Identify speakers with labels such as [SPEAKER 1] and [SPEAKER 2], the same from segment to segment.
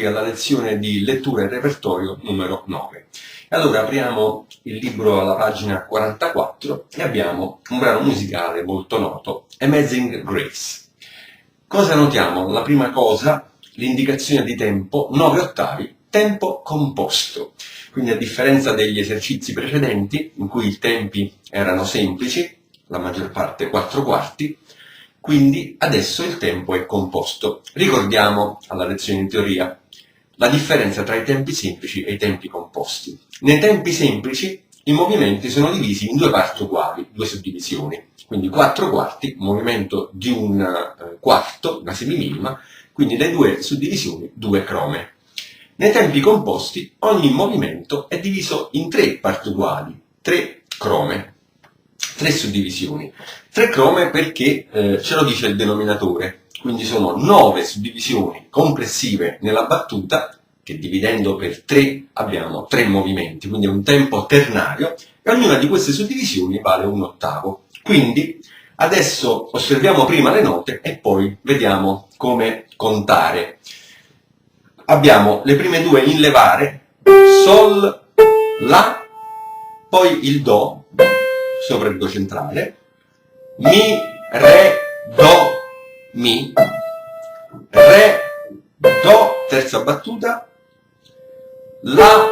[SPEAKER 1] Benvenuti alla lezione di lettura e repertorio numero 9. Allora apriamo il libro alla pagina 44 e abbiamo un brano musicale molto noto, Amazing Grace. Cosa notiamo? La prima cosa, l'indicazione di tempo, 9 ottavi, tempo composto. Quindi a differenza degli esercizi precedenti, in cui i tempi erano semplici, la maggior parte 4 quarti, quindi adesso il tempo è composto. Ricordiamo alla lezione in teoria la differenza tra i tempi semplici e i tempi composti. Nei tempi semplici i movimenti sono divisi in due parti uguali, due suddivisioni. Quindi 4 quarti, movimento di un quarto, una semiminima, quindi le due suddivisioni, 2 crome. Nei tempi composti ogni movimento è diviso in 3 parti uguali, 3 crome. 3 suddivisioni. 3 crome perché ce lo dice il denominatore, quindi sono 9 suddivisioni complessive nella battuta, che dividendo per 3 abbiamo 3 movimenti, quindi è un tempo ternario, e ognuna di queste suddivisioni vale un ottavo. Quindi adesso osserviamo prima le note e poi vediamo come contare. Abbiamo le prime due in levare, Sol, La, poi il Do, sopra il Do centrale, Mi, Re, Do, Mi, Re, Do, terza battuta, La,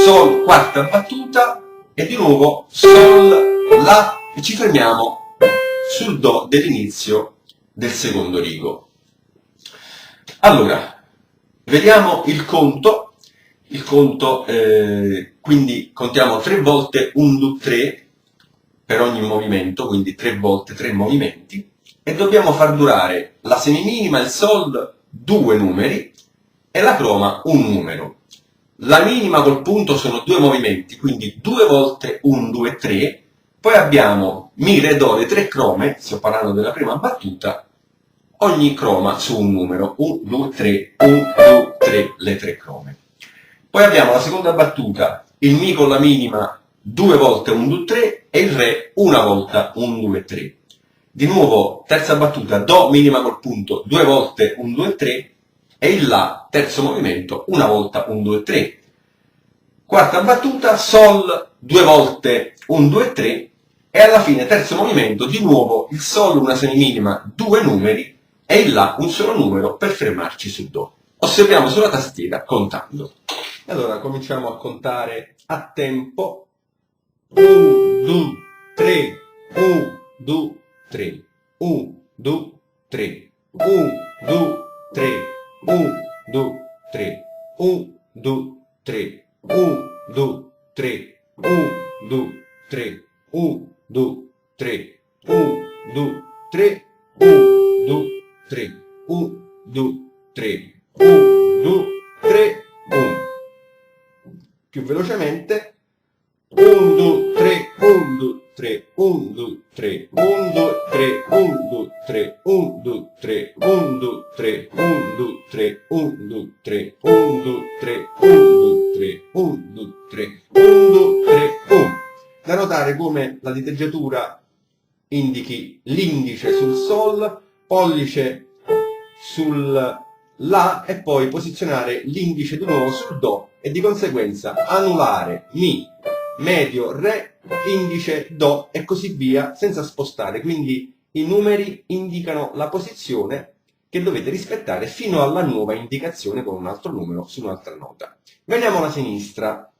[SPEAKER 1] Sol, quarta battuta, e di nuovo Sol, La, e ci fermiamo sul Do dell'inizio del secondo rigo. Allora, vediamo il conto. Il conto, quindi contiamo 3 volte 1, 2, 3 per ogni movimento, quindi 3 volte 3 movimenti, e dobbiamo far durare la semiminima, il Sol, 2 numeri, e la croma un numero. La minima col punto sono 2 movimenti, quindi 2 volte 1, 2, 3, poi abbiamo Mi, Re, Do, le 3 crome, sto parlando della prima battuta, ogni croma su un numero, 1, 2, 3, 1, 2, 3, le 3 crome. Poi abbiamo la seconda battuta, il Mi con la minima 2 volte 1, 2, 3 e il Re una volta 1, 2, 3. Di nuovo, terza battuta, Do minima col punto 2 volte 1, 2, 3 e il La, terzo movimento, una volta 1, 2, 3. Quarta battuta, Sol 2 volte 1, 2, 3 e alla fine terzo movimento, di nuovo il Sol una semiminima, 2 numeri e il La un solo numero per fermarci su Do. Osserviamo sulla tastiera contando. Allora cominciamo a contare a tempo. 1, 2, 3, 1, 2, 3, 1, 2, 3, 1, 2, 3, 1, 2, 3, 1, 2, 3, 1, 2, 3, 1, 2, 3, 1, 2, 3, 1, 2, 3, 1, 2, 3, 1, 2, 3, 1, 2, 3, 1. Più velocemente. 1, 2, 3, 1, 2, 3, 1, 2, 3, 1, 2, 3, 1, 2, 3, 1, 2, 3, 1, 2, 3, 1, 2, 3, 1, 2, 3, 1, 2, 3, 1, 2, 3, 1, 2, 3, 1, 2, 3, 1. Da notare come la diteggiatura indichi l'indice sul Sol, pollice sul La e poi posizionare l'indice di nuovo sul Do e di conseguenza anulare Mi, medio, Re, indice, Do e così via senza spostare. Quindi i numeri indicano la posizione che dovete rispettare fino alla nuova indicazione con un altro numero su un'altra nota. Veniamo alla sinistra.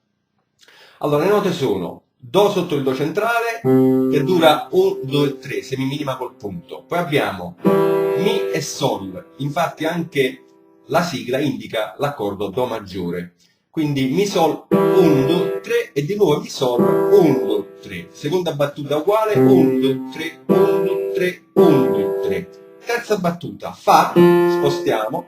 [SPEAKER 1] Allora le note sono Do sotto il Do centrale che dura 1, 2, 3, semiminima col punto. Poi abbiamo Mi e Sol, infatti anche la sigla indica l'accordo Do maggiore. Quindi Mi Sol 1, 2, 3 e di nuovo Mi Sol 1, 2, 3. Seconda battuta uguale 1, 2, 3, 1, 2, 3, 1, 2, 3. Terza battuta Fa, spostiamo,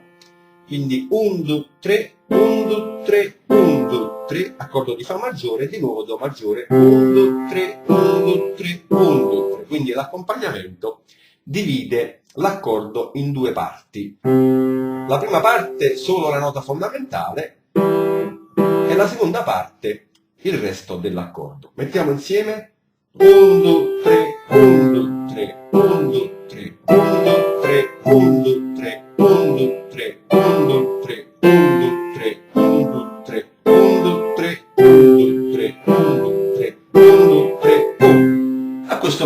[SPEAKER 1] quindi 1, 2, 3, 1, 2, 3, 1, 2, 3, accordo di Fa maggiore, di nuovo Do maggiore, 1, 2, 3, 1, 2, 3, 1, 2, 3. Quindi l'accompagnamento divide l'accordo in 2 parti. La prima parte solo la nota fondamentale e la seconda parte il resto dell'accordo. Mettiamo insieme 1, 2, 3, 1, 2, 3, 1, 2, 3, 1, 2, 3, 1, 2, 3, 1, 2, 3, 1, 2, 3, 1,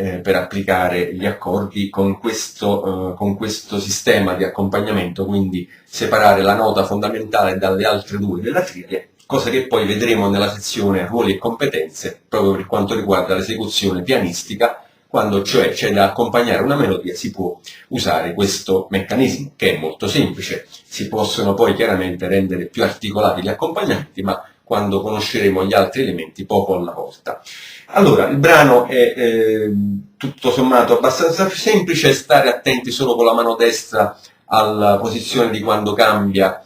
[SPEAKER 1] per applicare gli accordi con questo sistema di accompagnamento, quindi separare la nota fondamentale dalle altre due della triade, cosa che poi vedremo nella sezione ruoli e competenze, proprio per quanto riguarda l'esecuzione pianistica. Quando cioè c'è da accompagnare una melodia si può usare questo meccanismo, che è molto semplice. Si possono poi chiaramente rendere più articolati gli accompagnamenti, ma quando conosceremo gli altri elementi poco alla volta. Allora, il brano è tutto sommato abbastanza semplice, stare attenti solo con la mano destra alla posizione di quando cambia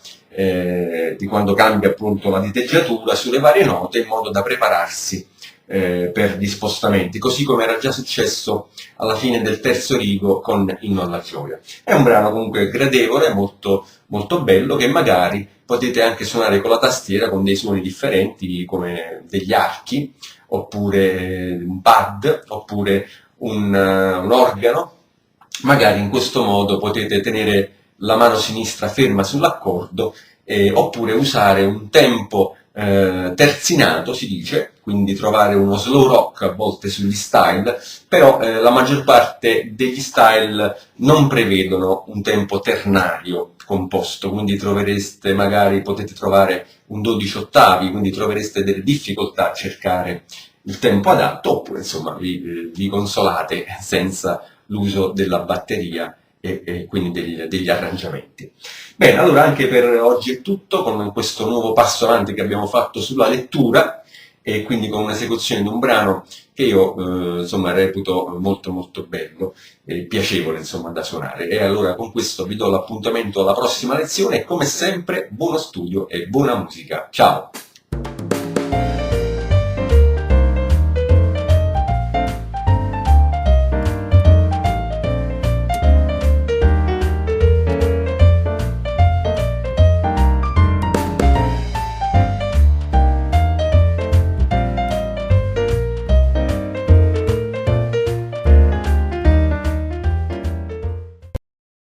[SPEAKER 1] appunto la diteggiatura sulle varie note, in modo da prepararsi per gli spostamenti, così come era già successo alla fine del terzo rigo con Inno alla gioia. È un brano comunque gradevole, molto, molto bello, che magari potete anche suonare con la tastiera con dei suoni differenti, come degli archi, oppure un pad, oppure un organo. Magari in questo modo potete tenere la mano sinistra ferma sull'accordo, oppure usare un tempo terzinato, si dice, quindi trovare uno slow rock a volte sugli style, però la maggior parte degli style non prevedono un tempo ternario composto, quindi potete trovare un 12 ottavi, quindi trovereste delle difficoltà a cercare il tempo adatto, oppure insomma vi consolate senza l'uso della batteria e quindi degli arrangiamenti. Bene, allora anche per oggi è tutto, con questo nuovo passo avanti che abbiamo fatto sulla lettura, e quindi con un'esecuzione di un brano che io insomma reputo molto molto bello e piacevole insomma da suonare. E allora con questo vi do l'appuntamento alla prossima lezione e come sempre buono studio e buona musica. Ciao!